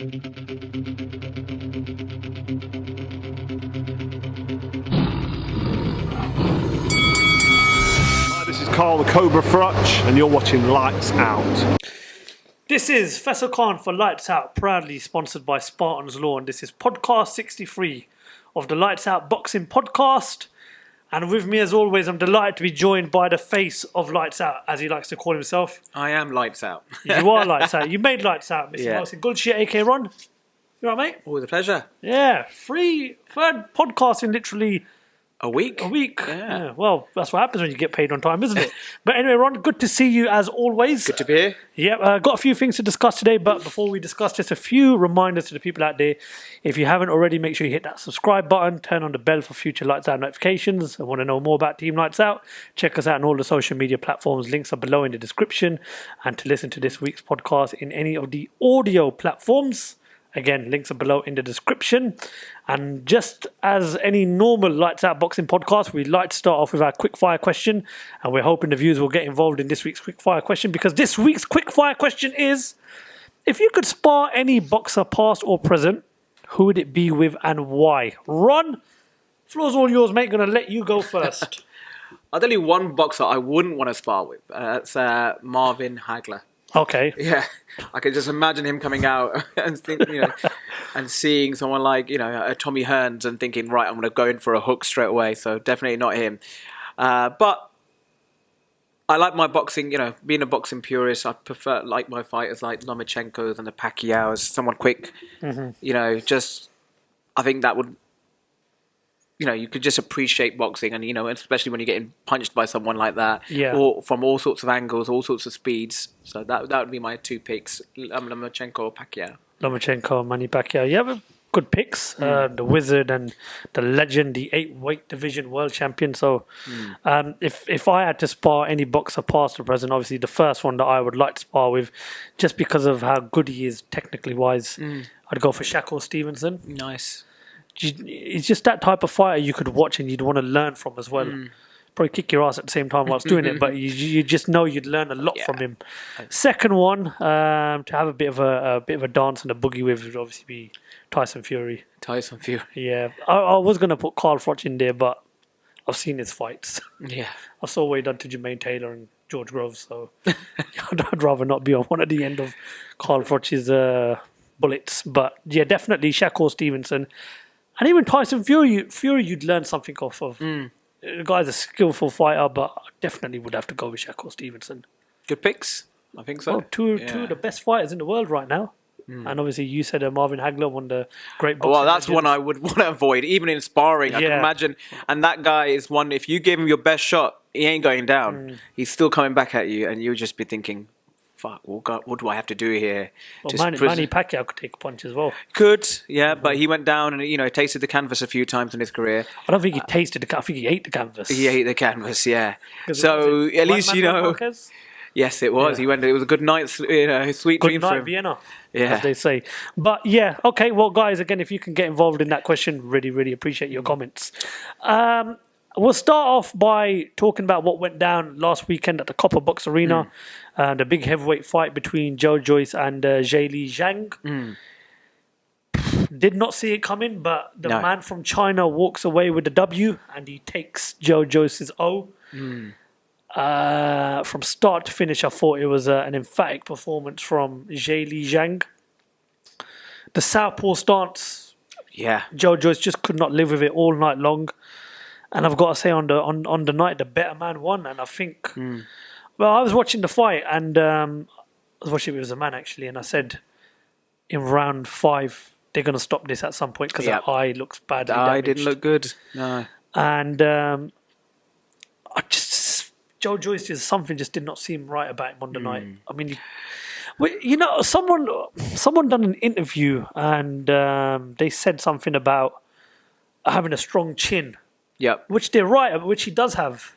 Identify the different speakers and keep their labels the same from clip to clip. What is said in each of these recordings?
Speaker 1: Hi, this is Carl the Cobra Frutch, and you're watching Lights Out.
Speaker 2: This is Faisal Khan for Lights Out, proudly sponsored by Spartans Law, and this is podcast 63 of the Lights Out Boxing Podcast. And with me, as always, I'm delighted to be joined by the face of Lights Out, as he likes to call himself.
Speaker 3: I am Lights Out.
Speaker 2: You are Lights Out. You made Lights Out, Mr.
Speaker 3: Yeah.
Speaker 2: Mohsin. Gulsher, a.k.a. Ron. You all right, mate?
Speaker 3: Always a pleasure.
Speaker 2: Yeah. Third podcast in literally
Speaker 3: A week?
Speaker 2: a week.
Speaker 3: Yeah.
Speaker 2: Well, that's what happens when you get paid on time, isn't it? But anyway, Ron, good to see you as always.
Speaker 3: Good to be here.
Speaker 2: Yep, got a few things to discuss today, but before we discuss, just a few reminders to the people out there. If you haven't already, make sure you hit that subscribe button, turn on the bell for future Lights Out notifications. And want to know more about Team Lights Out? Check us out on all the social media platforms. Links are below in the description. And to listen to this week's podcast in any of the audio platforms, again, links are below in the description. And just as any normal Lights Out boxing podcast, we'd like to start off with our quickfire question. And we're hoping the viewers will get involved in this week's quickfire question, because this week's quickfire question is, if you could spar any boxer past or present, who would it be with and why? Ron, floor's all yours, mate. Going to let you go first.
Speaker 3: I'll tell you one boxer I wouldn't want to spar with. That's Marvin Hagler.
Speaker 2: Okay.
Speaker 3: Yeah, I could just imagine him coming out and and seeing someone like a Tommy Hearns and thinking, right, I'm going to go in for a hook straight away. So definitely not him. But I like my boxing. Being a boxing purist, I prefer like my fighters like Lomachenko's and the Pacquiao's. Someone quick. Mm-hmm. I think that would. You could just appreciate boxing, and especially when you're getting punched by someone like that, or from all sorts of angles, all sorts of speeds. So that would be my two picks: Lomachenko or Pacquiao.
Speaker 2: Lomachenko, Manny Pacquiao. You have good picks. The Wizard and the Legend, the 8-weight division world champion. So, if I had to spar any boxer past or present, obviously the first one that I would like to spar with, just because of how good he is technically wise, I'd go for Shavkat Stevenson.
Speaker 3: Nice.
Speaker 2: He's just that type of fighter you could watch and you'd want to learn from as well. Probably kick your ass at the same time whilst doing it, but you just know you'd learn a lot from him. Second one, to have a bit of a dance and a boogie with, would obviously be Tyson Fury.
Speaker 3: Tyson Fury.
Speaker 2: Yeah, I was going to put Carl Froch in there, but I've seen his fights.
Speaker 3: Yeah.
Speaker 2: I saw what he done to Jermaine Taylor and George Groves, so I'd rather not be on one at the end of Carl Froch's bullets. But yeah, definitely Shavkat Stevenson. And even Tyson Fury, you'd learn something off of. The guy's a skillful fighter, but I definitely would have to go with Shavkat Stevenson.
Speaker 3: Good picks. I think so.
Speaker 2: Well, two of the best fighters in the world right now. And obviously you said Marvin Hagler, one of the great boxers.
Speaker 3: Well, that's one I would want to avoid, even in sparring. I can imagine. And that guy is one, if you give him your best shot, he ain't going down. He's still coming back at you, and you'll just be thinking, fuck, what do I have to do here?
Speaker 2: Well, Manny Pacquiao could take a punch as well.
Speaker 3: Could, yeah, but he went down and, tasted the canvas a few times in his career.
Speaker 2: I don't think he tasted the canvas. I think he ate the canvas.
Speaker 3: He ate the canvas, yeah. So at least, yes, it was.
Speaker 2: Yeah.
Speaker 3: It was a good night, sweet dream for him.
Speaker 2: Vienna,
Speaker 3: yeah,
Speaker 2: as they say. But yeah, okay, well, guys, again, if you can get involved in that question, really, really appreciate your comments. We'll start off by talking about what went down last weekend at the Copper Box Arena. The big heavyweight fight between Joe Joyce and Zhilei Zhang. Did not see it coming, but the man from China walks away with the W, and he takes Joe Joyce's O. From start to finish, I thought it was an emphatic performance from Zhilei Zhang. The southpaw stance, Joe Joyce just could not live with it all night long. And I've got to say, on the night, the better man won. And I think, well, I was watching the fight, and I was watching it with a man actually, and I said, in round 5, they're going to stop this at some point because the eye looks badly damaged.
Speaker 3: The eye didn't look good. No.
Speaker 2: And Joe Joyce, something just did not seem right about him on the night. I mean, someone done an interview, and they said something about having a strong chin.
Speaker 3: Yep.
Speaker 2: Which they're right, which he does have.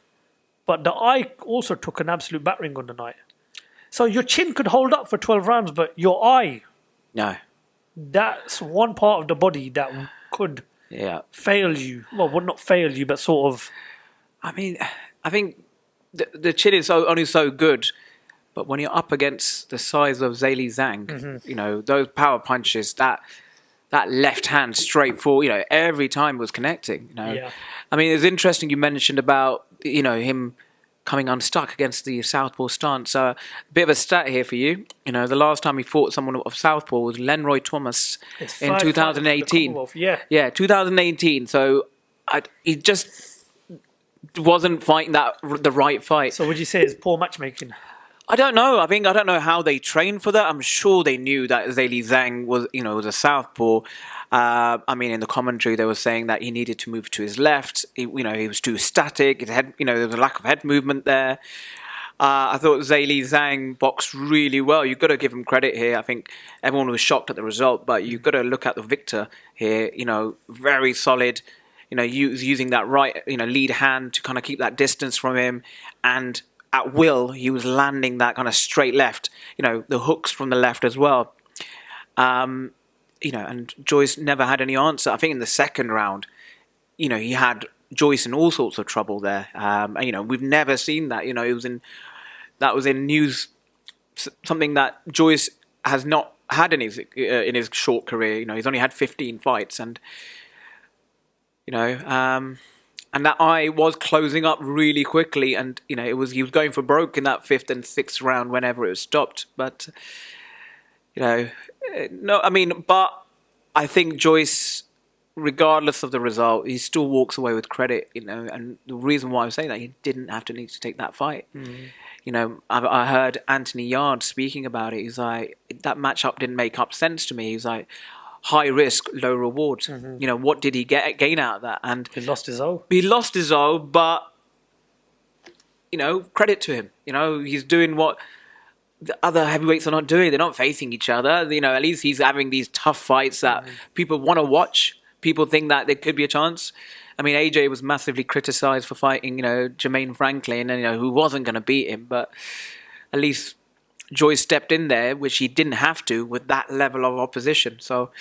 Speaker 2: But the eye also took an absolute battering on the night. So your chin could hold up for 12 rounds, but your eye...
Speaker 3: No.
Speaker 2: That's one part of the body that could fail you. Well, would not fail you, but sort of...
Speaker 3: I mean, I think the chin is only so good But when you're up against the size of Zhilei Zhang, you know, those power punches, that left hand straight forward, you know, every time was connecting. You know, I mean, it's interesting you mentioned about, you know, him coming unstuck against the southpaw stance. A bit of a stat here for you. You know, the last time he fought someone of southpaw was Lenroy Thomas in 2018. Yeah, 2018. So he just wasn't fighting the right fight.
Speaker 2: So would you say it's poor matchmaking?
Speaker 3: I don't know. I don't know how they trained for that. I'm sure they knew that Zhilei Zhang was a southpaw. I mean, in the commentary, they were saying that he needed to move to his left. He was too static. There was a lack of head movement there. I thought Zhilei Zhang boxed really well. You've got to give him credit here. I think everyone was shocked at the result, but you've got to look at the victor here. You know, very solid. You know, using that right, lead hand to kind of keep that distance from him, and at will, he was landing that kind of straight left, the hooks from the left as well. And Joyce never had any answer. I think in the second round, he had Joyce in all sorts of trouble there. We've never seen that. That was in news, something that Joyce has not had in his short career. He's only had 15 fights, and and that eye was closing up really quickly, and he was going for broke in that fifth and sixth round whenever it was stopped. But but I think Joyce, regardless of the result, he still walks away with credit. And the reason why I'm saying that, he didn't have to need to take that fight. I heard Anthony Yard speaking about it. He's like, that matchup didn't make up sense to me. He's like, high risk, low reward. What did he gain out of that? And
Speaker 2: he lost his O.
Speaker 3: He lost his O, but credit to him. He's doing what the other heavyweights are not doing. They're not facing each other. At least he's having these tough fights that people want to watch. People think that there could be a chance. I mean, AJ was massively criticised for fighting, Jermaine Franklin, and who wasn't going to beat him, but at least Joyce stepped in there, which he didn't have to with that level of opposition. So,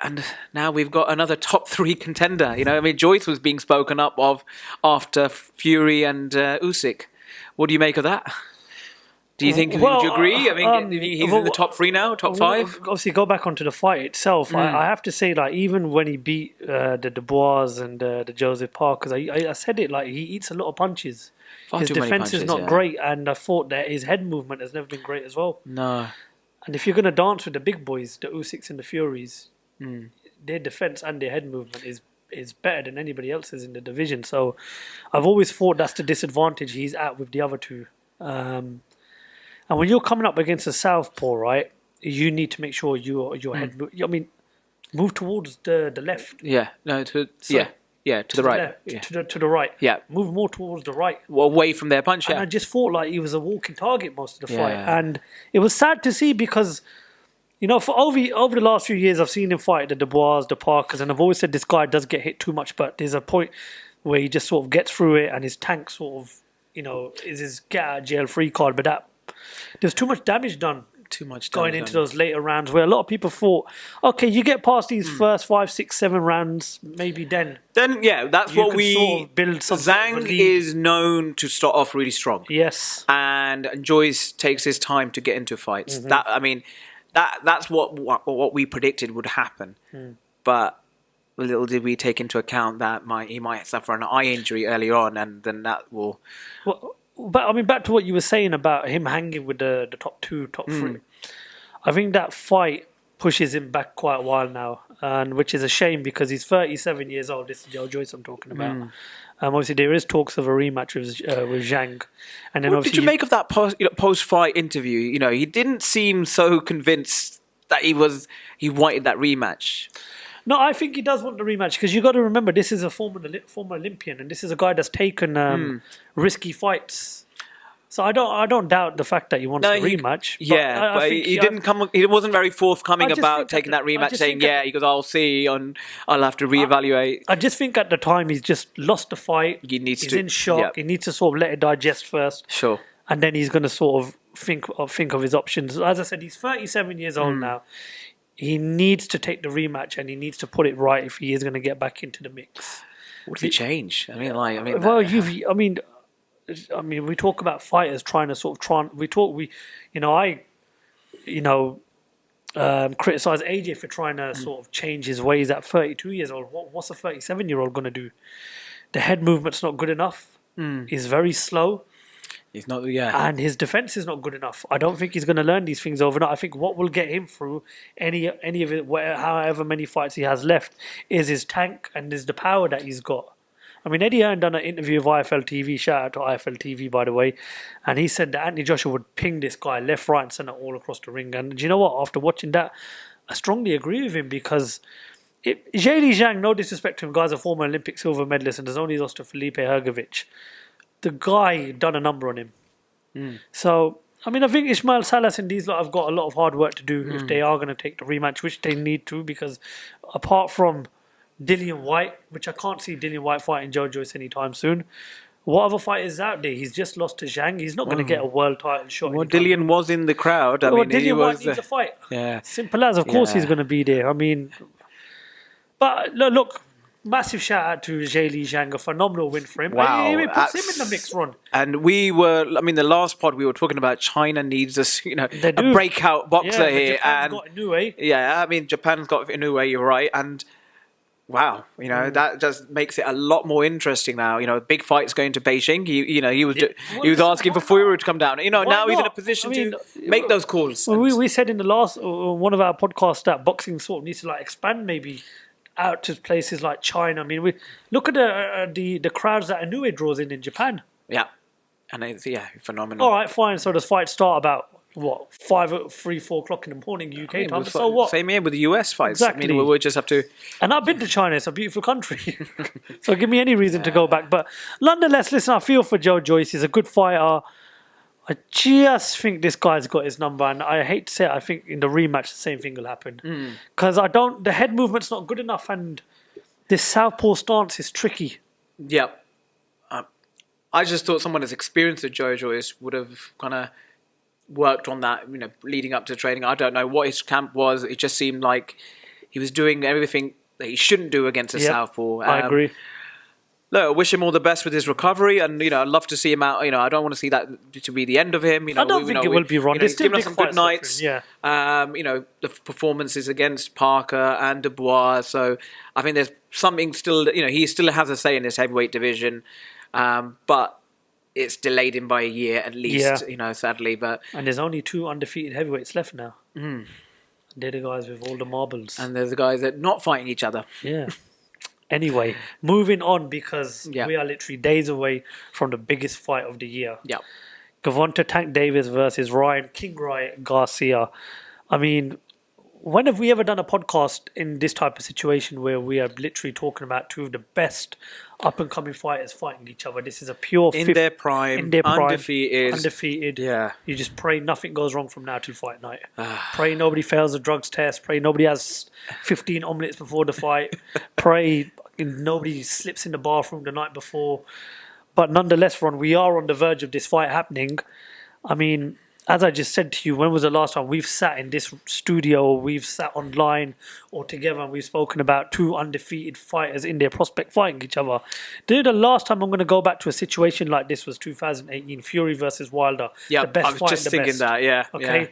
Speaker 3: and now we've got another top three contender. Joyce was being spoken up of after Fury and Usyk. What do you make of that? Do you think? Would you agree? He's in the top three now, top five.
Speaker 2: Obviously, go back onto the fight itself. I have to say, even when he beat the Dubois and the Joseph Parkers, I said it, he eats a lot of punches. His defense is not great, and I thought that his head movement has never been great as well.
Speaker 3: No.
Speaker 2: And if you're going to dance with the big boys, the Usyks and the Furies, their defense and their head movement is better than anybody else's in the division. So I've always thought that's the disadvantage he's at with the other two. And when you're coming up against a southpaw, right, you need to make sure your head... move towards the left.
Speaker 3: Yeah, no, to the right.
Speaker 2: To the right.
Speaker 3: Yeah.
Speaker 2: Move more towards the right.
Speaker 3: Well, away from their punch,
Speaker 2: And I just thought he was a walking target most of the fight. And it was sad to see because, for over the last few years, I've seen him fight the Dubois, the Parkers, and I've always said this guy does get hit too much, but there's a point where he just sort of gets through it and his tank sort of, is his get out of jail free card. But there's too much damage done. Going into those later rounds where a lot of people thought, okay, you get past these first 5, 6, 7 rounds, maybe then
Speaker 3: that's what we
Speaker 2: sort of build.
Speaker 3: Zhang is known to start off really strong.
Speaker 2: Yes,
Speaker 3: and Joyce takes his time to get into fights. That's what we predicted would happen. But little did we take into account that he might suffer an eye injury early on, and then that will.
Speaker 2: But back to what you were saying about him hanging with the top 2, top 3. I think that fight pushes him back quite a while now, and which is a shame because he's 37 years old. This is Joe Joyce I'm talking about. Obviously, there is talks of a rematch with Zhang. And then
Speaker 3: what did you make of that post-fight interview? He didn't seem so convinced that he wanted that rematch.
Speaker 2: No, I think he does want the rematch because you got to remember this is a former Olympian and this is a guy that's taken risky fights. So I don't doubt the fact that he wants the rematch.
Speaker 3: But he didn't come. He wasn't very forthcoming about taking that rematch. Saying he goes, "I'll see, and I'll have to reevaluate." I
Speaker 2: just think at the time he's just lost the fight. He's in shock.
Speaker 3: Yep.
Speaker 2: He needs to sort of let it digest first.
Speaker 3: Sure.
Speaker 2: And then he's going to sort of think of his options. As I said, he's 37 years old now. He needs to take the rematch and he needs to put it right if he is going to get back into the mix.
Speaker 3: What did he change?
Speaker 2: I mean, we talk about fighters trying to sort of criticize AJ for trying to sort of change his ways at 32 years old. What's a 37-year-old going to do? The head movement's not good enough. He's very slow.
Speaker 3: He's not, yeah.
Speaker 2: And his defense is not good enough. I don't think he's going to learn these things overnight. I think what will get him through any of it, however many fights he has left, is his tank and is the power that he's got. I mean, Eddie Hearn done an interview with IFL TV. Shout out to IFL TV, by the way. And he said that Anthony Joshua would ping this guy left, right, and centre all across the ring. And do you know what? After watching that, I strongly agree with him because Zhilei Zhang, no disrespect to him, guy's a former Olympic silver medalist and has only lost to Felipe Hergovic. The guy done a number on him. So, I mean, I think Ismail Salas and these lot have got a lot of hard work to do if they are going to take the rematch, which they need to, because apart from Dillian White, which I can't see Dillian White fighting Joe Joyce anytime soon, what other fighters out there? He's just lost to Zhang. He's not going to get a world title shot.
Speaker 3: Well, Dillian was in the crowd. I mean,
Speaker 2: Dillian White needs a fight.
Speaker 3: Yeah.
Speaker 2: Simple as. Of course he's going to be there. I mean, but look, massive shout out to Zhilei Zhang, a phenomenal win for him.
Speaker 3: Wow.
Speaker 2: He puts him in the mix, Ron.
Speaker 3: And the last pod we were talking about China needs a breakout boxer here.
Speaker 2: Japan's got Inoue.
Speaker 3: Yeah, I mean, Japan's got Inoue, you're right. And wow, that just makes it a lot more interesting now. Big fight's going to Beijing. He was asking for Fury to come down. Now he's in a position to make those calls.
Speaker 2: Well, we said in the last one of our podcasts that boxing sort of needs to expand maybe out to places like China. I mean, we look at the crowds that Inoue draws in Japan.
Speaker 3: Yeah, and it's phenomenal.
Speaker 2: All right, fine. So does fight start about 4 o'clock in the morning UK time? So what?
Speaker 3: Same here with the US fights.
Speaker 2: Exactly.
Speaker 3: I mean, we just have to.
Speaker 2: And I've been to China. It's a beautiful country. So give me any reason to go back. But nonetheless, listen, I feel for Joe Joyce. He's a good fighter. I just think this guy's got his number, and I hate to say it, I think in the rematch the same thing will happen. Because the head movement's not good enough, and this southpaw stance is tricky.
Speaker 3: Yeah. I just thought someone as experienced as Joe Joyce would have kind of worked on that, leading up to training. I don't know what his camp was. It just seemed like he was doing everything that he shouldn't do against a southpaw.
Speaker 2: I agree.
Speaker 3: Look, I wish him all the best with his recovery, and I'd love to see him out. I don't want to see that to be the end of him.
Speaker 2: I don't think it will be wrong.
Speaker 3: He's given us some good nights.
Speaker 2: Yeah.
Speaker 3: The performances against Parker and Dubois. So I think there's something still. He still has a say in this heavyweight division, but it's delayed him by a year at least. Sadly,
Speaker 2: and there's only 2 undefeated heavyweights left now. They're the guys with all the marbles,
Speaker 3: and there's the guys that are not fighting each other.
Speaker 2: Yeah. Anyway, moving on because we are literally days away from the biggest fight of the year.
Speaker 3: Yeah.
Speaker 2: Gervonta Tank Davis versus Ryan Garcia. I mean, when have we ever done a podcast in this type of situation where we are literally talking about 2 of the best up-and-coming fighters fighting each other? This is a pure...
Speaker 3: In their prime, undefeated.
Speaker 2: Yeah. You just pray nothing goes wrong from now till fight night. Pray nobody fails a drugs test. Pray nobody has 15 omelets before the fight. Pray nobody slips in the bathroom the night before. But nonetheless, Ron, we are on the verge of this fight happening. I mean, as I just said to you, when was the last time we've sat in this studio, we've sat online or together and we've spoken about 2 undefeated fighters in their prospect fighting each other? The last time I'm going to go back to a situation like this was 2018, Fury versus Wilder.
Speaker 3: Yeah,
Speaker 2: the best
Speaker 3: I was just thinking that, yeah.
Speaker 2: Okay,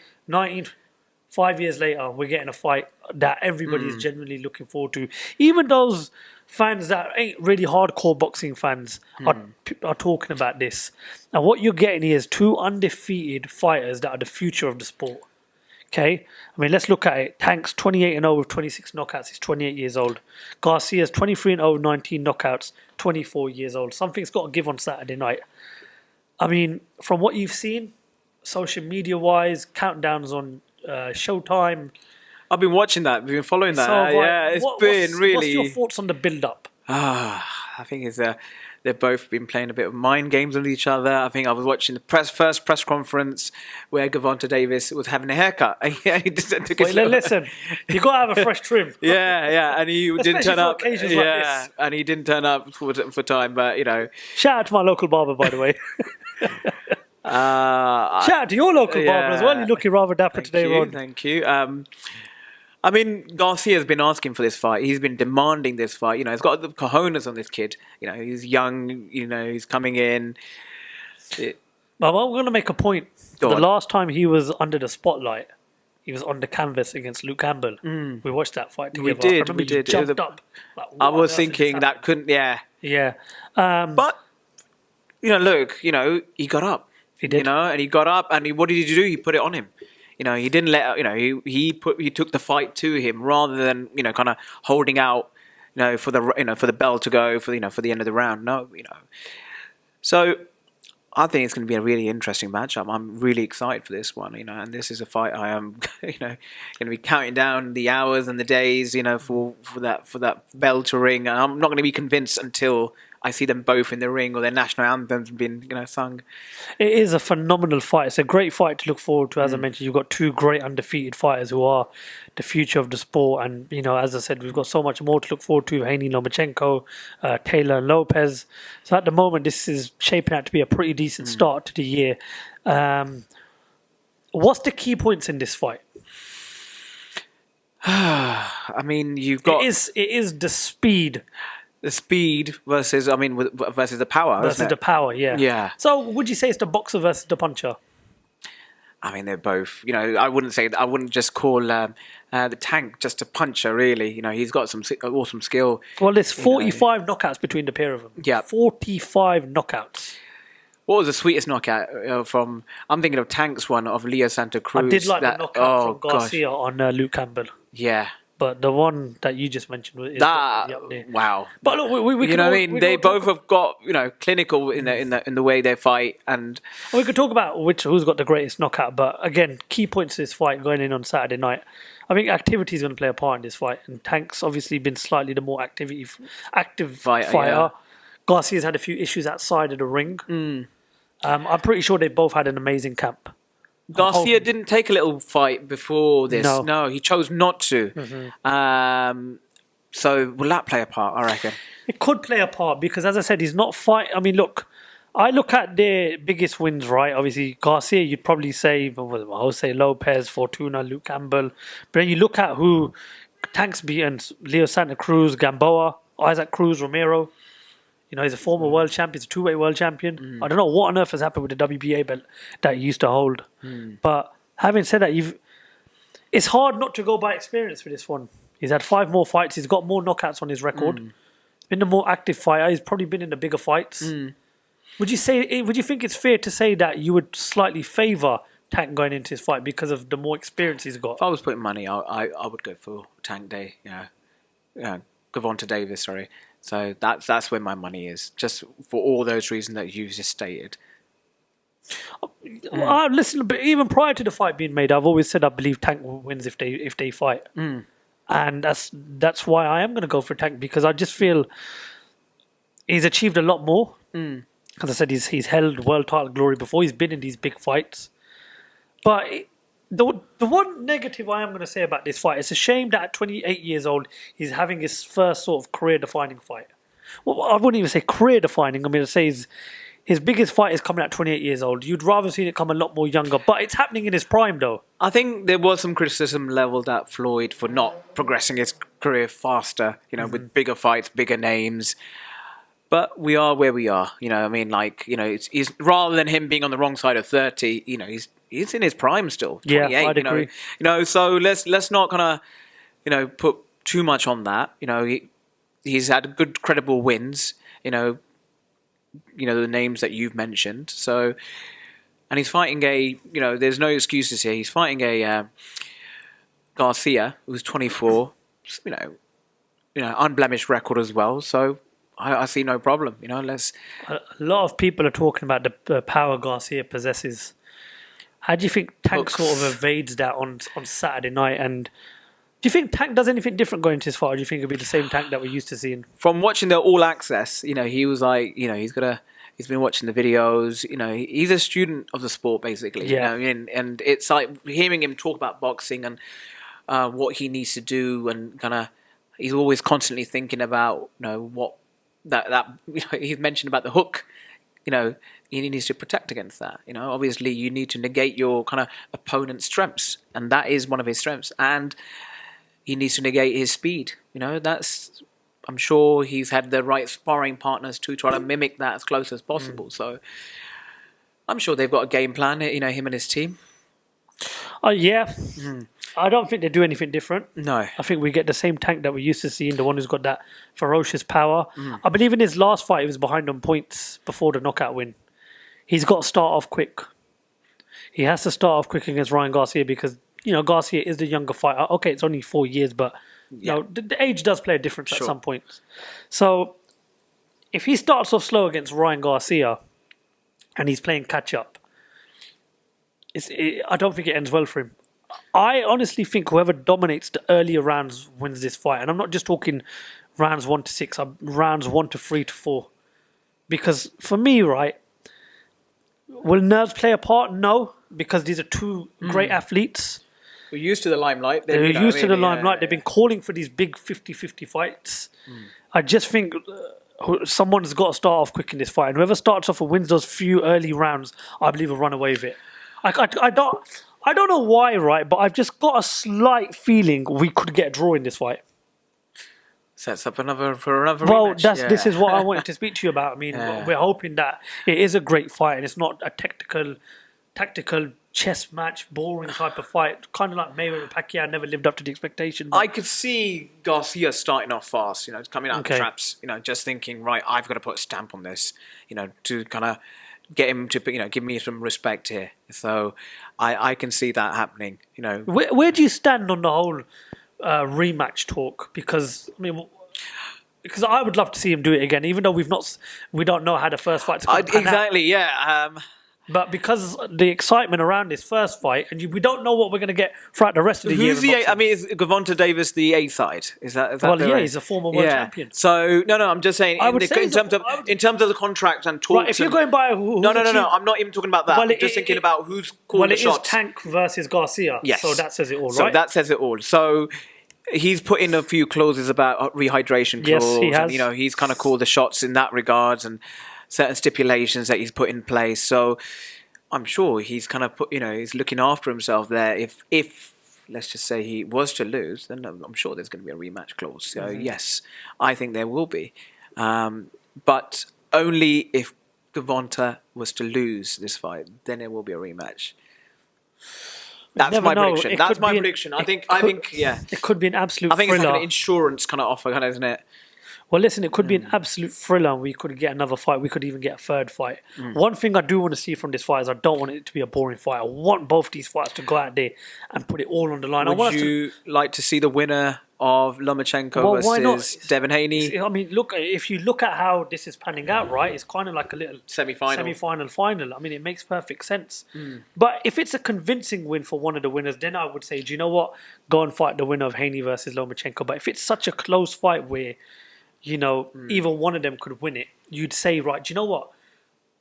Speaker 2: 5 years later, we're getting a fight that everybody is genuinely looking forward to. Even those fans that ain't really hardcore boxing fans are talking about this. And what you're getting here is 2 undefeated fighters that are the future of the sport. Okay? I mean, let's look at it. Tank's 28-0 with 26 knockouts. He's 28 years old. Garcia's 23-0 with 19 knockouts, 24 years old. Something's got to give on Saturday night. I mean, from what you've seen, social media-wise, countdowns on Showtime...
Speaker 3: I've been watching that. We've been following that. It's been really...
Speaker 2: What's your thoughts on the build-up?
Speaker 3: I think they've both been playing a bit of mind games with each other. I think I was watching the first press conference where Gervonta Davis was having a haircut.
Speaker 2: Listen, you got to have a fresh trim.
Speaker 3: And he didn't turn up. And he didn't turn up for time. But
Speaker 2: shout out to my local barber, by the way. Shout out to your local barber as well. You're looking rather dapper today, Ron.
Speaker 3: Thank you. I mean, Garcia's been asking for this fight. He's been demanding this fight. He's got the cojones on this kid. He's young. He's coming in.
Speaker 2: But I'm going to make a point.
Speaker 3: Go
Speaker 2: The
Speaker 3: on.
Speaker 2: last time he was under the spotlight, he was on the canvas against Luke Campbell. We watched that fight together.
Speaker 3: We did,
Speaker 2: I remember
Speaker 3: we
Speaker 2: you
Speaker 3: did. It was
Speaker 2: jumped
Speaker 3: a-
Speaker 2: up. Like,
Speaker 3: I
Speaker 2: what
Speaker 3: was
Speaker 2: on earth is
Speaker 3: thinking
Speaker 2: this
Speaker 3: that
Speaker 2: happening?
Speaker 3: couldn't. Yeah,
Speaker 2: Yeah.
Speaker 3: but look, he got up.
Speaker 2: He did.
Speaker 3: And he got up, and what did he do? He put it on him. He didn't let. He took the fight to him rather than kind of holding out. For the bell to go for the end of the round. No. So I think it's going to be a really interesting matchup. I'm really excited for this one. And this is a fight I am going to be counting down the hours and the days. For that bell to ring. And I'm not going to be convinced until I see them both in the ring or their national anthems being sung.
Speaker 2: It is a phenomenal fight. It's a great fight to look forward to. As I mentioned, you've got two great undefeated fighters who are the future of the sport. And, as I said, we've got so much more to look forward to. Haney Lomachenko, Taylor Lopez. So at the moment, this is shaping out to be a pretty decent start to the year. What's the key points in this fight?
Speaker 3: I mean, you've got...
Speaker 2: It is the speed.
Speaker 3: The speed versus the power,
Speaker 2: Versus
Speaker 3: isn't it?
Speaker 2: the power, yeah.
Speaker 3: Yeah.
Speaker 2: So would you say it's the boxer versus the puncher?
Speaker 3: I mean, they're both. I wouldn't just call the Tank just a puncher. Really, he's got some awesome skill.
Speaker 2: Well, there's 45 knockouts between the pair of them.
Speaker 3: Yeah.
Speaker 2: 45 knockouts.
Speaker 3: What was the sweetest knockout from? I'm thinking of Tank's one of Leo Santa Cruz.
Speaker 2: I did like the knockout from Garcia
Speaker 3: gosh.
Speaker 2: on Luke Campbell.
Speaker 3: Yeah.
Speaker 2: But the one that you just mentioned is
Speaker 3: That
Speaker 2: definitely up there.
Speaker 3: wow.
Speaker 2: But look, we
Speaker 3: You
Speaker 2: can
Speaker 3: know
Speaker 2: all-
Speaker 3: what I mean?
Speaker 2: we
Speaker 3: They
Speaker 2: can all
Speaker 3: both have got clinical in the way they fight, and
Speaker 2: We could talk about who's got the greatest knockout, but again, key points to this fight going in on Saturday night. I think activity is going to play a part in this fight, and Tank's obviously been slightly the more active fighter.
Speaker 3: Yeah.
Speaker 2: Garcia's had a few issues outside of the ring. I'm pretty sure they both had an amazing camp.
Speaker 3: Garcia didn't take a little fight before this.
Speaker 2: No.
Speaker 3: No, he chose not to. So will that play a part? I reckon.
Speaker 2: It could play a part because, as I said, he's not fight. I mean, look, I look at their biggest wins, right? Obviously, Garcia, you'd probably say, I would say Lopez, Fortuna, Luke Campbell. But then you look at who Tank's beaten: Leo Santa Cruz, Gamboa, Isaac Cruz, Romero. He's a former world champion, he's a two-weight world champion. I don't know what on earth has happened with the WBA belt that he used to hold. But having said that, it's hard not to go by experience with this one. He's had 5 more fights. He's got more knockouts on his record. He's been the more active fighter. He's probably been in the bigger fights. Would you think it's fair to say that you would slightly favour Tank going into his fight because of the more experience he's got?
Speaker 3: If I was putting money, I would go for Tank Day. Gervonta Davis. Sorry. So that's where my money is, just for all those reasons that you just stated.
Speaker 2: Listen, but even prior to the fight being made, I've always said I believe Tank wins if they fight, and that's why I am going to go for Tank, because I just feel he's achieved a lot more. As I said, he's held world title glory before. He's been in these big fights, but the one negative I am going to say about this fight, it's a shame that at 28 years old he's having his first sort of career-defining fight. Well, I wouldn't even say career-defining. I mean, I'd say his biggest fight is coming at 28 years old. You'd rather seen it come a lot more younger, but it's happening in his prime, though.
Speaker 3: I think there was some criticism leveled at Floyd for not progressing his career faster, with bigger fights, bigger names. But we are where we are, I mean, it's rather than him being on the wrong side of 30, he's in his prime still. 28,
Speaker 2: Yeah, I'd agree.
Speaker 3: So let's not kind of, put too much on that. He's had good, credible wins. The names that you've mentioned. So, and he's fighting there's no excuses here. He's fighting a Garcia who's 24. Unblemished record as well. So I see no problem.
Speaker 2: A lot of people are talking about the power Garcia possesses. How do you think Tank sort of evades that on Saturday night? And do you think Tank does anything different going into his fight? Or do you think it'll be the same Tank that we're used to seeing?
Speaker 3: From watching the All Access, he was like, he's been watching the videos. He's a student of the sport basically.
Speaker 2: Yeah.
Speaker 3: And it's like hearing him talk about boxing and what he needs to do, and kind of he's always constantly thinking about what that he's mentioned about the hook. He needs to protect against that. Obviously you need to negate your kind of opponent's strengths, and that is one of his strengths. And he needs to negate his speed. I'm sure he's had the right sparring partners to try to mimic that as close as possible. So I'm sure they've got a game plan, him and his team.
Speaker 2: Yeah. I don't think they do anything different.
Speaker 3: No.
Speaker 2: I think we get the same Tank that we used to see, the one who's got that ferocious power. I believe in his last fight, he was behind on points before the knockout win. He's got to start off quick. He has to start off quick against Ryan Garcia because, Garcia is the younger fighter. Okay, it's only 4 years, but the age does play a difference at some points. So if he starts off slow against Ryan Garcia and he's playing catch up, I don't think it ends well for him. I honestly think whoever dominates the earlier rounds wins this fight. And I'm not just talking rounds 1 to 6, rounds 1 to 3 to 4. Because for me, right, will nerves play a part? No, because these are two great athletes.
Speaker 3: We're used to the limelight.
Speaker 2: They're used to the limelight. They've been calling for these big 50-50 fights. I just think someone's got to start off quick in this fight. And whoever starts off and wins those few early rounds, I believe will run away with it. I don't know why, right? But I've just got a slight feeling we could get a draw in this fight.
Speaker 3: Sets up another
Speaker 2: rematch.
Speaker 3: Rematch.
Speaker 2: This is what I wanted to speak to you about. I mean, we're hoping that it is a great fight and it's not a tactical chess match, boring type of fight. Kind of like Mayweather and Pacquiao never lived up to the expectation.
Speaker 3: I could see Garcia starting off fast, coming out of the traps, just thinking, right, I've got to put a stamp on this, to kind of get him to, give me some respect here. So I can see that happening,
Speaker 2: Where do you stand on the whole rematch talk? Because I would love to see him do it again, even though we don't know how the first fight's going to pan out.
Speaker 3: Exactly, yeah.
Speaker 2: But because the excitement around this first fight, and we don't know what we're going to get throughout the rest of the year.
Speaker 3: Is Gervonta Davis the A side? Is that
Speaker 2: he's a former world champion.
Speaker 3: So no, I'm just saying in terms of the contract and talks.
Speaker 2: Right, if you're going by
Speaker 3: no, I'm not even talking about that. I'm just thinking about who's calling the shots.
Speaker 2: Well, it is Tank versus Garcia.
Speaker 3: Yes.
Speaker 2: So that says it all, right?
Speaker 3: So that says it all. So he's put in a few clauses about rehydration clause.
Speaker 2: Yes, he has.
Speaker 3: And, he's kind of called the shots in that regards and certain stipulations that he's put in place. So I'm sure he's kind of put, he's looking after himself there. If let's just say he was to lose, then I'm sure there's going to be a rematch clause. So yes, I think there will be. But only if Gervonta was to lose this fight, then there will be a rematch. That's my prediction. That's my prediction. I think, yeah.
Speaker 2: It could be an absolute thriller.
Speaker 3: I think it's like an insurance kind of offer, isn't it?
Speaker 2: Well, listen, it could be an absolute thriller and we could get another fight. We could even get a third fight. One thing I do want to see from this fight is I don't want it to be a boring fight. I want both these fights to go out there and put it all on the line.
Speaker 3: Would you like to see the winner of Lomachenko versus Devin Haney?
Speaker 2: I mean, look, if you look at how this is panning out, right, it's kind of like a little semi-final, final. I mean, it makes perfect sense. But if it's a convincing win for one of the winners, then I would say, do you know what? Go and fight the winner of Haney versus Lomachenko. But if it's such a close fight where either one of them could win it, you'd say, right, do you know what?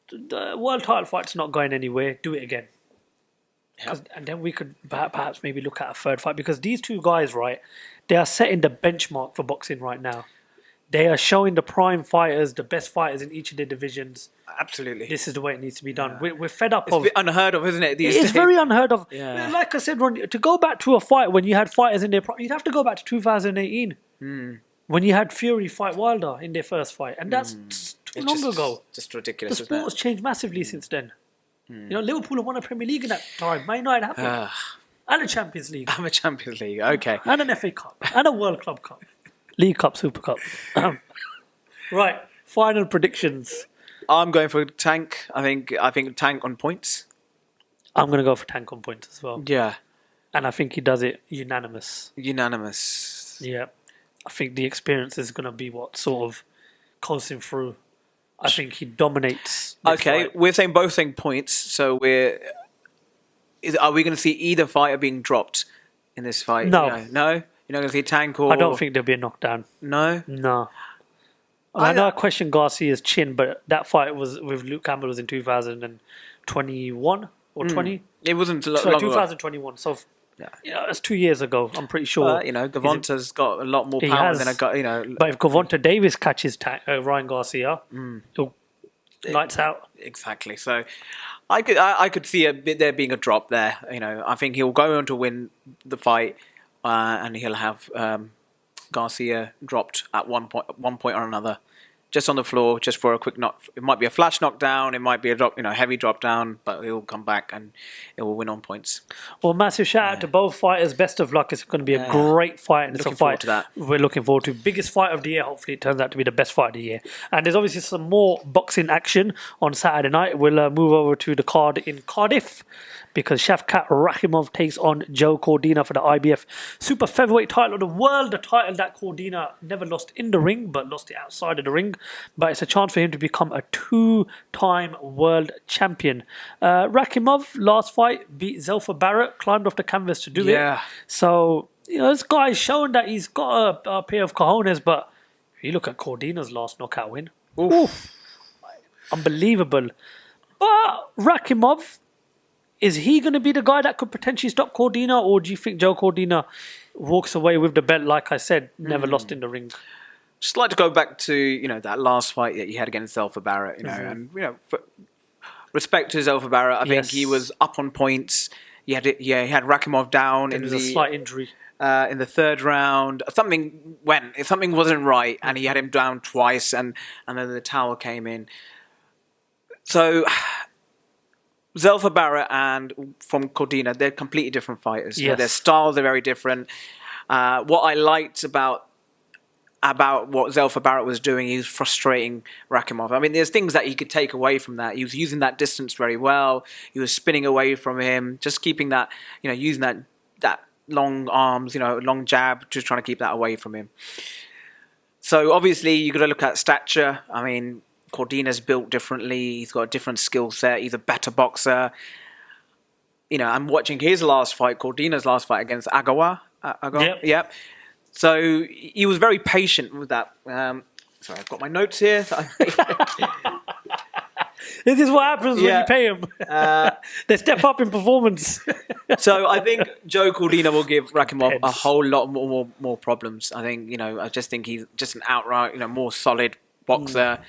Speaker 2: The world title fight's not going anywhere. Do it again. Yep. And then we could perhaps maybe look at a third fight because these two guys, right, they are setting the benchmark for boxing right now. They are showing the prime fighters, the best fighters in each of their divisions.
Speaker 3: Absolutely.
Speaker 2: This is the way it needs to be done. Yeah. We're fed up
Speaker 3: It's unheard of, isn't it?
Speaker 2: It's very unheard of. Yeah. Like I said, Ron, to go back to a fight when you had fighters in their prime, you'd have to go back to 2018. When you had Fury fight Wilder in their first fight. And that's too long ago.
Speaker 3: Just ridiculous,
Speaker 2: the sport has changed massively since then. Liverpool have won a Premier League in that time. Man United haven't. And a Champions League.
Speaker 3: I'm a Champions League, okay.
Speaker 2: And an FA Cup. And a World Club Cup. League Cup, Super Cup. Right, final predictions.
Speaker 3: I'm going for Tank. I think Tank on points.
Speaker 2: I'm going to go for Tank on points as well.
Speaker 3: Yeah.
Speaker 2: And I think he does it unanimous.
Speaker 3: Yeah.
Speaker 2: I think the experience is going to be what sort of coast him through. I think he dominates.
Speaker 3: Okay, we're both saying points. So are we going to see either fighter being dropped in this fight?
Speaker 2: No.
Speaker 3: No? You're not going to see Tank or...
Speaker 2: I don't think there'll be a knockdown.
Speaker 3: No?
Speaker 2: No. I know I question Garcia's chin, but that fight was with Luke Campbell was in 2021 or 20?
Speaker 3: It wasn't long
Speaker 2: 2021. So... Yeah, that's 2 years ago. I'm pretty sure.
Speaker 3: Gervonta's got a lot more power than I got.
Speaker 2: But if Gervonta Davis catches Ryan Garcia, he'll lights out.
Speaker 3: Exactly. So, I could see there being a drop there. I think he'll go on to win the fight, and he'll have Garcia dropped at one point or another, just on the floor, just for a quick knock. It might be a flash knockdown, it might be a drop, heavy drop down, but he'll come back and it will win on points.
Speaker 2: Well, massive shout out to both fighters. Best of luck. It's going to be a great fight, and it's a
Speaker 3: Looking forward
Speaker 2: fight
Speaker 3: to that.
Speaker 2: we're looking forward to. Biggest fight of the year. Hopefully, it turns out to be the best fight of the year. And there's obviously some more boxing action on Saturday night. We'll move over to the card in Cardiff, because Shavkat Rakhimov takes on Joe Cordina for the IBF Super Featherweight title of the world, the title that Cordina never lost in the ring, but lost it outside of the ring. But it's a chance for him to become a two-time world champion. Rakhimov, last fight, beat Zelfa Barrett, climbed off the canvas to do it. So, this guy's shown that he's got a pair of cojones, but if you look at Cordina's last knockout win, unbelievable. But Rakhimov, is he going to be the guy that could potentially stop Cordina, or do you think Joe Cordina walks away with the belt, like I said, never lost in the ring?
Speaker 3: Just like to go back to that last fight that he had against Zelfa Barrett, and respect to Zelfa Barrett. I think he was up on points. He had Rakhimov down in
Speaker 2: a slight injury
Speaker 3: in the third round. Something wasn't right, and he had him down twice, and then the towel came in. So Zelfa Barrett and from Cordina, they're completely different fighters.
Speaker 2: Yes.
Speaker 3: Their styles are very different. What I liked about what Zelfa Barrett was doing, he was frustrating Rakhimov. I mean, there's things that he could take away from that. He was using that distance very well. He was spinning away from him, just keeping that, using that long arms, long jab, just trying to keep that away from him. So obviously, you've got to look at stature. I mean, Cordina's built differently. He's got a different skill set. He's a better boxer. I'm watching his last fight, Cordina's last fight against Agawa. Yep. So he was very patient with that. Sorry, I've got my notes here.
Speaker 2: This is what happens when you pay them. They step up in performance.
Speaker 3: So I think Joe Cordina will give Rakhimov a whole lot more problems. I think, I just think he's just an outright, more solid boxer.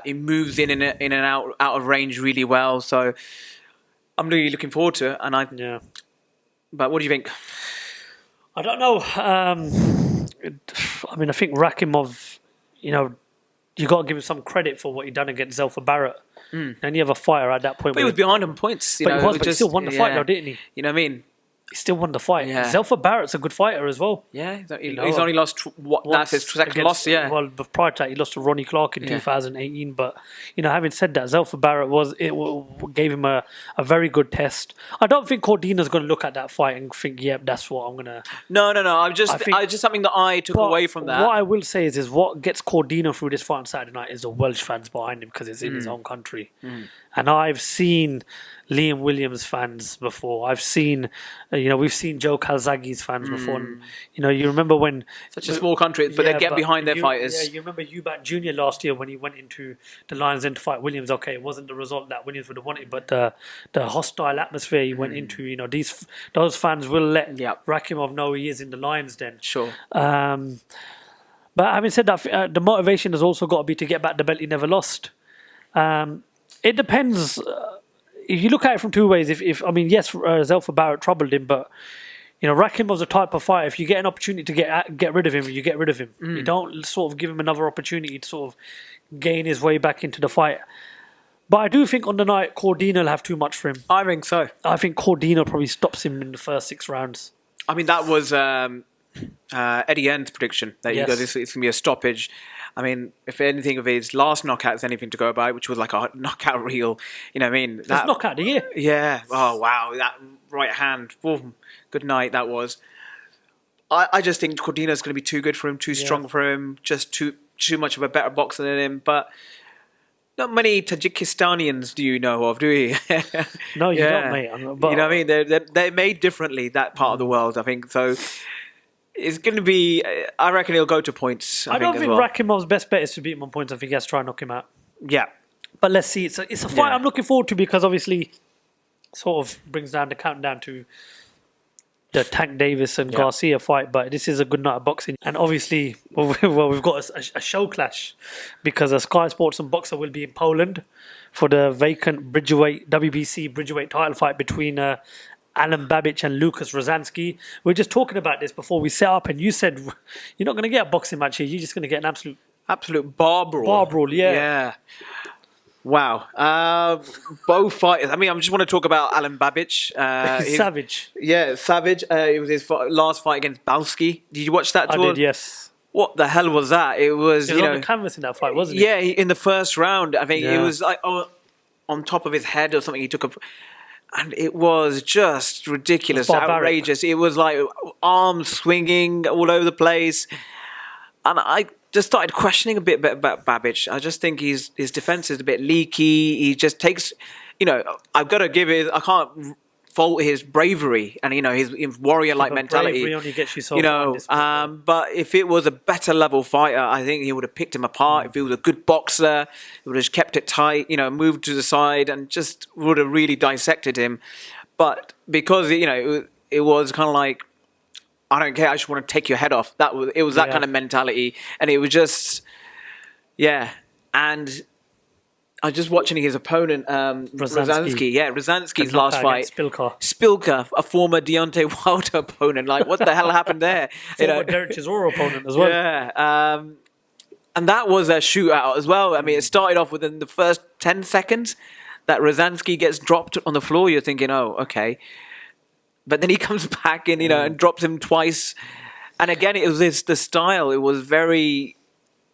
Speaker 3: He moves in and out of range really well. So I'm really looking forward to it. But what do you think?
Speaker 2: I don't know. I mean, I think Rakhimov, you got to give him some credit for what he done against Zelfa Barrett. Any other fighter at that point.
Speaker 3: But he was behind on points.
Speaker 2: But he still won the fight, though, didn't he?
Speaker 3: You know what I mean?
Speaker 2: He still won the fight.
Speaker 3: Yeah.
Speaker 2: Zelfa Barrett's a good fighter as well.
Speaker 3: Yeah, he's only lost that's his second loss. Yeah.
Speaker 2: Well, prior to that, he lost to Ronnie Clark in 2018. But having said that, Zelfa Barrett gave him a very good test. I don't think Cordina's going to look at that fight and think, "Yep, that's what I'm gonna."
Speaker 3: No. I just something that I took away from that.
Speaker 2: What I will say is what gets Cordina through this fight on Saturday night is the Welsh fans behind him, because it's in his own country. And I've seen Liam Williams fans before. I've seen, we've seen Joe Calzaghe's fans before. And, you remember when...
Speaker 3: Such a small country, but they get behind their fighters.
Speaker 2: Yeah, you remember Eubank Jr. last year when he went into the Lions Den to fight Williams. Okay, it wasn't the result that Williams would have wanted, but the hostile atmosphere he went into, those fans will let Rakhimov know he is in the Lions Den.
Speaker 3: Sure.
Speaker 2: But having said that, the motivation has also got to be to get back the belt he never lost. It depends. If you look at it from two ways, yes, Zelfa Barrett troubled him, but Rakhimov's a type of fighter. If you get an opportunity to get rid of him, you get rid of him. You don't sort of give him another opportunity to sort of gain his way back into the fight. But I do think on the night, Cordina will have too much for him.
Speaker 3: I think so.
Speaker 2: I think Cordina probably stops him in the first 6 rounds.
Speaker 3: I mean, that was Eddie N's prediction that it's going to be a stoppage. I mean, if anything of his last knockout is anything to go by, which was like a knockout reel, you know what I mean?
Speaker 2: That's knockout of the year.
Speaker 3: Yeah. Oh, wow. That right hand. Boom. Good night, that was. I just think Cordina's going to be too good for him, too strong for him, just too much of a better boxer than him. But not many Tajikistanians do you know of, do you?
Speaker 2: No, you don't, mate. But,
Speaker 3: you know what I mean? They're made differently, that part of the world, I think. So it's going to be, I reckon he'll go to points.
Speaker 2: I don't think Rakhimov's best bet is to beat him on points. I think he has to try and knock him out.
Speaker 3: Yeah.
Speaker 2: But let's see. It's a fight I'm looking forward to, because obviously sort of brings down the countdown to the Tank Davis and Garcia fight. But this is a good night of boxing. And obviously, we've got a show clash, because a Sky Sports and Boxer will be in Poland for the vacant WBC Bridgeweight title fight between Alen Babic and Lukasz Rozanski. We were just talking about this before we set up, and you said you're not going to get a boxing match here. You're just going to get an absolute
Speaker 3: Absolute bar brawl.
Speaker 2: Bar brawl, yeah.
Speaker 3: Yeah. Wow. Both fighters. I mean, I just want to talk about Alen Babic.
Speaker 2: Savage.
Speaker 3: Yeah, savage. It was his last fight against Balski. Did you watch that?
Speaker 2: I did, yes.
Speaker 3: What the hell was that? It was,
Speaker 2: He was on the canvas in that fight, wasn't
Speaker 3: yeah, in the first round. I think it
Speaker 2: Yeah.
Speaker 3: was like on top of his head or something. He took a, and it was just ridiculous,
Speaker 2: Barbaric.
Speaker 3: outrageous. It was like arms swinging all over the place, and I just started questioning a bit about Babic. I just think his defense is a bit leaky. He just takes, I've got to give it. I can't fault his bravery and his warrior-like mentality.
Speaker 2: Bravery only gets you so far in this sport.
Speaker 3: But if it was a better level fighter, I think he would have picked him apart. If he was a good boxer, he would have kept it tight. Moved to the side and just would have really dissected him. But because it was kind of like, I don't care. I just want to take your head off. It was that kind of mentality, and it was just, yeah. And I was just watching his opponent, Rozanski. Yeah, Rozanski's last fight. Spilka, a former Deontay Wilder opponent. Like, what the hell happened there?
Speaker 2: Former Derek Chisora opponent as well.
Speaker 3: Yeah. And that was a shootout as well. I mean, it started off within the first 10 seconds that Rozanski gets dropped on the floor. You're thinking, oh, okay. But then he comes back and, and drops him twice. And again, it was the style. It was very...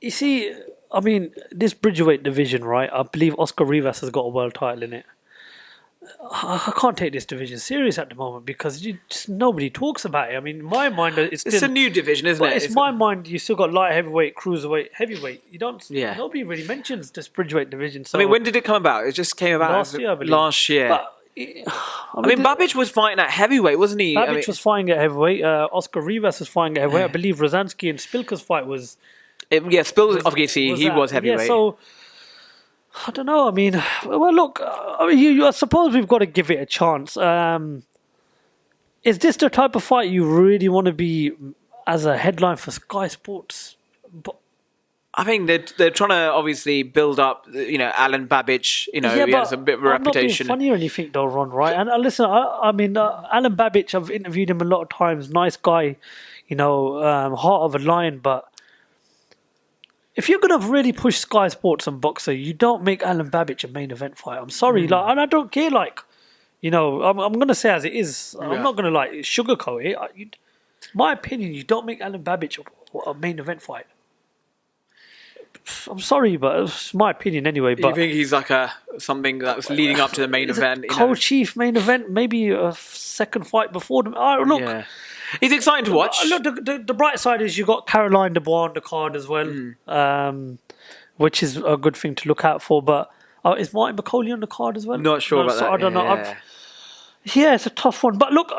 Speaker 2: You see, I mean, this Bridgerweight division, right? I believe Oscar Rivas has got a world title in it. I can't take this division serious at the moment because nobody talks about it. I mean, in my mind, it's
Speaker 3: a new division, isn't it?
Speaker 2: It's my mind. You still got light heavyweight, cruiserweight, heavyweight. You don't.
Speaker 3: Yeah.
Speaker 2: Nobody really mentions this Bridgerweight division. So
Speaker 3: I mean, when did it come about? It just came about
Speaker 2: last year, I believe.
Speaker 3: Last year.
Speaker 2: But,
Speaker 3: I mean, Babic was fighting at heavyweight, wasn't he?
Speaker 2: Babic was fighting at heavyweight. Oscar Rivas was fighting at heavyweight. I believe Rozanski and Spilka's fight was.
Speaker 3: Obviously, he was heavyweight.
Speaker 2: Yeah, so I don't know. I mean, well, look. I mean, I suppose we've got to give it a chance. Is this the type of fight you really want to be as a headline for Sky Sports? But
Speaker 3: I think they're trying to obviously build up, Alen Babic. He has a bit of a reputation.
Speaker 2: I'm not being funny or anything, though, Ron. Right? And listen, I mean, Alen Babic. I've interviewed him a lot of times. Nice guy, heart of a lion. But if you're gonna really push Sky Sports and boxer, you don't make Alen Babic a main event fight. I'm sorry, and I don't care. I'm gonna say as it is. I'm not gonna sugarcoat it. My opinion, you don't make Alen Babic a main event fight. I'm sorry, but it's my opinion anyway. But
Speaker 3: you think he's like something that's leading up to the main event?
Speaker 2: Co-chief main event, maybe a second fight before them. Look,
Speaker 3: he's exciting to watch.
Speaker 2: Look, the bright side is you got Caroline Dubois on the card as well, which is a good thing to look out for. But is Martin McCauley on the card as well?
Speaker 3: Not sure about that.
Speaker 2: I don't know. Yeah, it's a tough one. But look,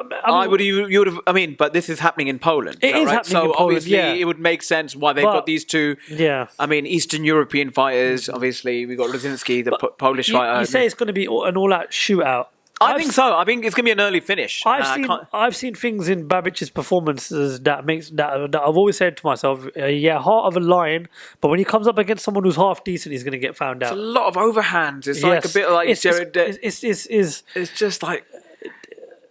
Speaker 3: you would have. I mean, but this is happening in Poland.
Speaker 2: It is
Speaker 3: right?
Speaker 2: happening in Poland.
Speaker 3: Obviously,
Speaker 2: yeah.
Speaker 3: it would make sense why they've got these two.
Speaker 2: Yeah.
Speaker 3: I mean, Eastern European fighters. Obviously, we got Rozanski, the Polish fighter.
Speaker 2: You say it's going to be an all-out shootout.
Speaker 3: I think so. I think it's going to be an early finish.
Speaker 2: I've seen things in Babic's performances that I've always said to myself, heart of a lion, but when he comes up against someone who's half decent, he's going to get found out.
Speaker 3: It's a lot of overhands. It's like a bit like Jared. It's just like,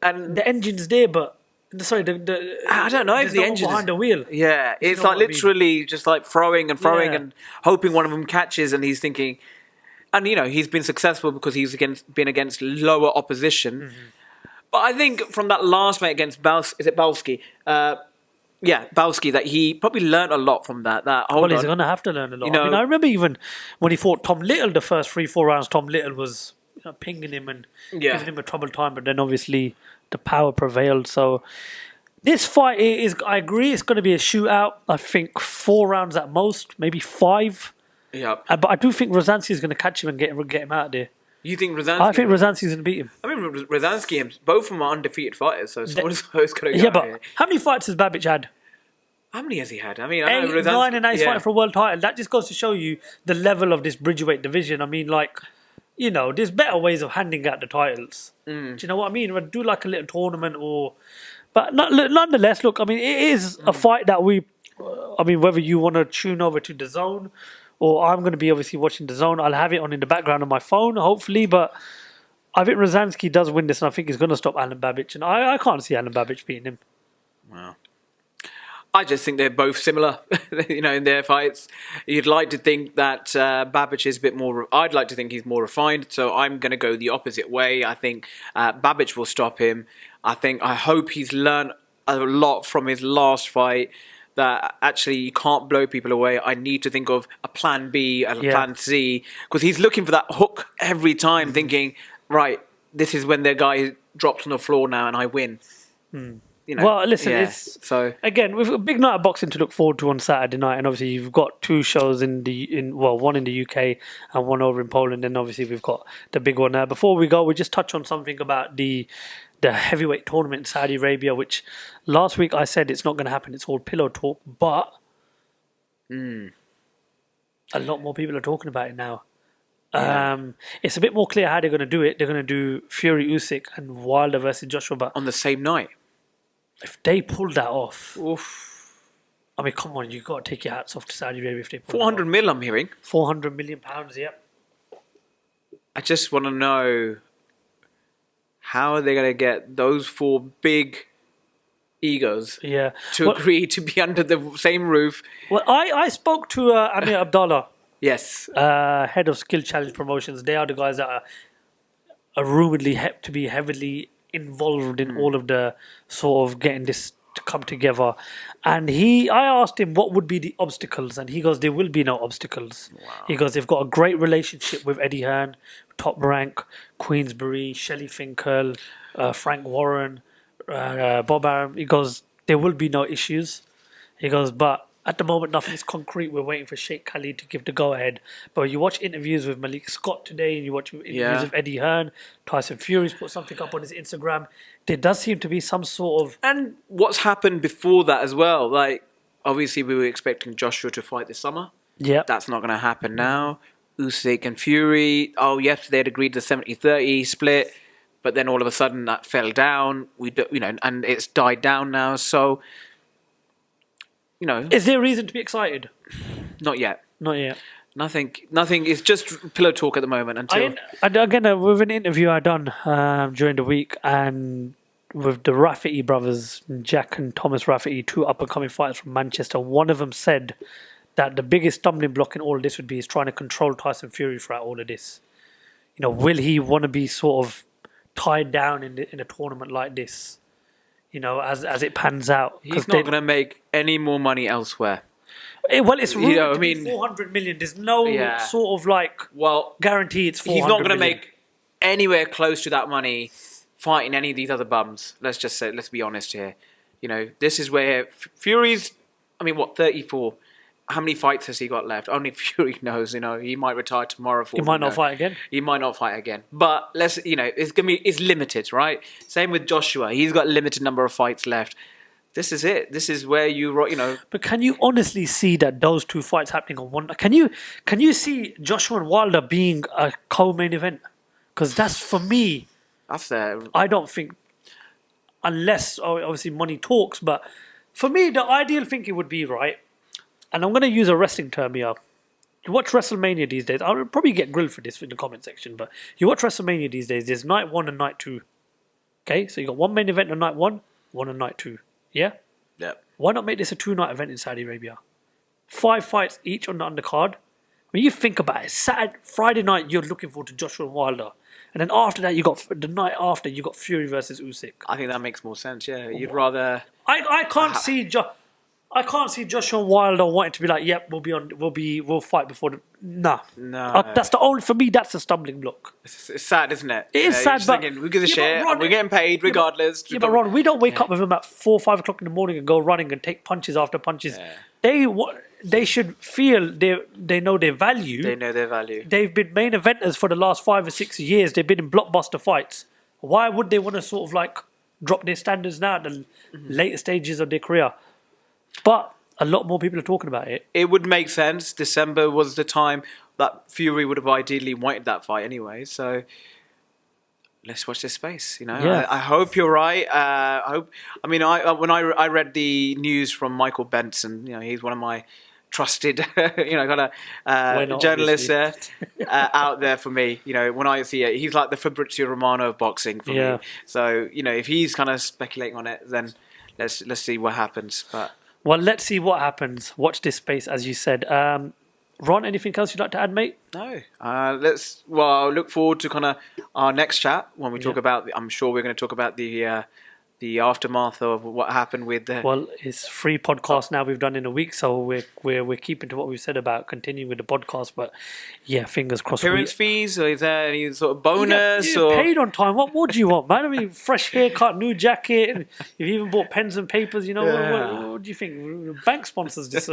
Speaker 3: and
Speaker 2: the engine's there, but sorry,
Speaker 3: I don't know if the engine's
Speaker 2: behind the wheel.
Speaker 3: Yeah, it's like literally just like throwing and hoping one of them catches, and he's thinking. And, he's been successful because he's been against lower opposition. Mm-hmm. But I think from that last fight against Balski? Balski, that he probably learned a lot from that.
Speaker 2: He's going to have to learn a lot. I remember even when he fought Tom Little the first 3-4 rounds, Tom Little was pinging him and giving him a troubled time. But then obviously the power prevailed. So this fight I agree, it's going to be a shootout. I think 4 rounds at most, maybe 5.
Speaker 3: Yeah,
Speaker 2: but I do think Rozanski is going to catch him and get him out of there.
Speaker 3: You think Rozanski?
Speaker 2: I think Rozanski is going to beat him.
Speaker 3: I mean, Rozanski, both of them are undefeated fighters, so someone's going to go. Yeah,
Speaker 2: but how many fights has Babic had?
Speaker 3: How many has he had? I mean,
Speaker 2: 8, 9 and 8 fighting for a world title. That just goes to show you the level of this Bridgerweight division. I mean, there's better ways of handing out the titles. Do you know what I mean? We'd do like a little tournament but nonetheless, look, I mean, it is a fight that whether you want to tune over to DAZN, or I'm going to be obviously watching DAZN. I'll have it on in the background on my phone, hopefully. But I think Rozanski does win this, and I think he's going to stop Alen Babic. And I can't see Alen Babic beating him.
Speaker 3: Wow. I just think they're both similar, in their fights. You'd like to think that Babic is a bit more... I'd like to think he's more refined, so I'm going to go the opposite way. I think Babic will stop him. I hope he's learned a lot from his last fight, that actually you can't blow people away. I need to think of a plan B and a plan C, because he's looking for that hook every time, thinking, right, this is when their guy drops on the floor now and I win.
Speaker 2: Well, listen, it's again, we've got a big night of boxing to look forward to on Saturday night, and obviously you've got two shows one in the UK and one over in Poland, and obviously we've got the big one there. Before we go, we just touch on something about the heavyweight tournament in Saudi Arabia, which last week I said it's not going to happen. It's all pillow talk, but a lot more people are talking about it now. It's a bit more clear how they're going to do it. They're going to do Fury Usyk and Wilder versus Joshua, but
Speaker 3: on the same night.
Speaker 2: If they pull that off, I mean, come on, you've got to take your hats off to Saudi Arabia if they pull
Speaker 3: 400 mil, I'm hearing.
Speaker 2: 400 million pounds, yep.
Speaker 3: I just want to know, how are they going to get those four big egos to agree to be under the same roof? Well,
Speaker 2: I spoke to Amir Abdallah.
Speaker 3: Yes.
Speaker 2: Head of Skill Challenge Promotions. They are the guys that are rumouredly to be heavily involved in all of the sort of getting this to come together. And I asked him what would be the obstacles, and he goes, there will be no obstacles. Wow. He goes, they've got a great relationship with Eddie Hearn, Top Rank, Queensbury, Shelley Finkel, Frank Warren, Bob Arum. He goes, there will be no issues. He goes, but at the moment, nothing's concrete. We're waiting for Sheikh Khalid to give the go-ahead. But you watch interviews with Malik Scott today, and you watch interviews with Eddie Hearn, Tyson Fury's put something up on his Instagram. There does seem to be some sort of...
Speaker 3: And what's happened before that as well? Like, obviously, we were expecting Joshua to fight this summer.
Speaker 2: Yeah.
Speaker 3: That's not going to happen now. Usyk and Fury, yes, they had agreed to 70-30 split, but then all of a sudden that fell down. And it's died down now, so...
Speaker 2: Is there a reason to be excited?
Speaker 3: Not yet.
Speaker 2: Not yet.
Speaker 3: Nothing. It's just pillow talk at the moment until...
Speaker 2: Again, with an interview I done during the week, and with the Rafferty brothers, Jack and Thomas Rafferty, two up-and-coming fighters from Manchester, one of them said that the biggest stumbling block in all of this would be is trying to control Tyson Fury throughout all of this. Will he want to be sort of tied down in a tournament like this? As it pans out.
Speaker 3: He's not going to make any more money elsewhere.
Speaker 2: Well, it's rumored to be 400 million. There's no sort of guarantee it's 400
Speaker 3: He's not going to
Speaker 2: million.
Speaker 3: make anywhere close to that money fighting any of these other bums. Let's be honest here. This is where Fury's, 34. How many fights has he got left? Only Fury knows. He might retire tomorrow.
Speaker 2: He might not fight again.
Speaker 3: He might not fight again. But it's limited, right? Same with Joshua. He's got a limited number of fights left. This is it. This is where
Speaker 2: But can you honestly see that those two fights happening on one? Can you see Joshua and Wilder being a co-main event? Because that's, for me.
Speaker 3: That's there.
Speaker 2: I don't think, unless obviously money talks. But for me, the ideal thinking would be, right. And I'm going to use a wrestling term here. You watch WrestleMania these days. I'll probably get grilled for this in the comment section, but you watch WrestleMania these days. There's night 1 and night 2. Okay, so you got one main event on night 1, one on night 2. Yeah?
Speaker 3: Yeah.
Speaker 2: Why not make this a 2-night event in Saudi Arabia? 5 fights each on the undercard. When you think about it, Friday night you're looking forward to Joshua and Wilder, and then after that the night after you got Fury versus Usyk.
Speaker 3: I think that makes more sense. Yeah, you'd rather.
Speaker 2: I can't see. I can't see Joshua and Wilder wanting to be like, yep, we'll fight before the... No. That's the only... For me, that's a stumbling block.
Speaker 3: It's sad, isn't it?
Speaker 2: It is sad, but...
Speaker 3: Who gives a shit? We're getting paid regardless.
Speaker 2: But Ron, we don't wake up with them at 4 or 5 o'clock in the morning and go running and take punches after punches. Yeah. They should feel they know their value.
Speaker 3: They know their value.
Speaker 2: They've been main eventers for the last 5 or 6 years. They've been in blockbuster fights. Why would they want to sort of drop their standards now at the later stages of their career? But a lot more people are talking about it.
Speaker 3: It would make sense. December was the time that Fury would have ideally wanted that fight anyway. So let's watch this space. I hope you're right. When I read the news from Michael Benson, he's one of my trusted, journalists out there for me. When I see it, he's like the Fabrizio Romano of boxing for me. So if he's kind of speculating on it, then let's see what happens. But
Speaker 2: Well, let's see what happens. Watch this space, as you said. Ron, anything else you'd like to add, mate?
Speaker 3: No. I'll look forward to kind of our next chat when we talk about. I'm sure we're going to talk about the aftermath of what happened with the.
Speaker 2: Well, it's 3 podcasts now we've done in a week, so we're keeping to what we said about continuing with the podcast. But yeah, fingers crossed.
Speaker 3: Appearance fees, or is there any sort of bonus?
Speaker 2: You
Speaker 3: or
Speaker 2: paid on time. What more do you want, man? I mean, fresh haircut, new jacket, and you've even bought pens and papers. You know, what do you think? Bank sponsors just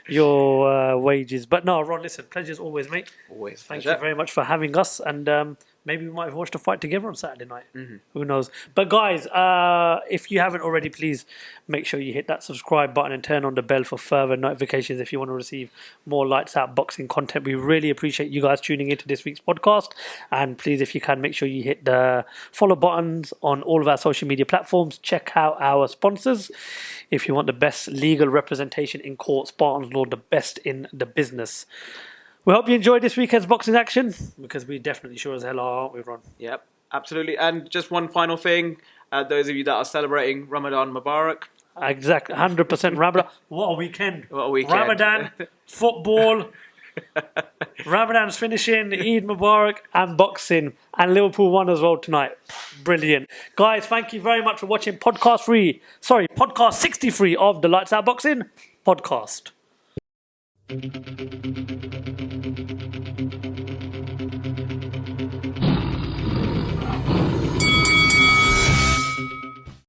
Speaker 2: your wages. But no, Ron, listen, pleasure's always, mate.
Speaker 3: Always.
Speaker 2: Thank you very much for having us, and maybe we might have watched a fight together on Saturday night. Mm-hmm. Who knows? But guys, if you haven't already, please make sure you hit that subscribe button and turn on the bell for further notifications if you want to receive more Lights Out boxing content. We really appreciate you guys tuning into this week's podcast. And please, if you can, make sure you hit the follow buttons on all of our social media platforms. Check out our sponsors. If you want the best legal representation in court, Spartans Law, the best in the business. We hope you enjoyed this weekend's boxing action, because we definitely sure as hell are, aren't we, Ron?
Speaker 3: Yep, absolutely. And just one final thing, those of you that are celebrating Ramadan Mubarak.
Speaker 2: Exactly, 100% Ramadan. What a weekend.
Speaker 3: What a weekend.
Speaker 2: Ramadan, football, Ramadan's finishing, Eid Mubarak, and boxing. And Liverpool won as well tonight. Brilliant. Guys, thank you very much for watching podcast 63 of the Lights Out Boxing podcast.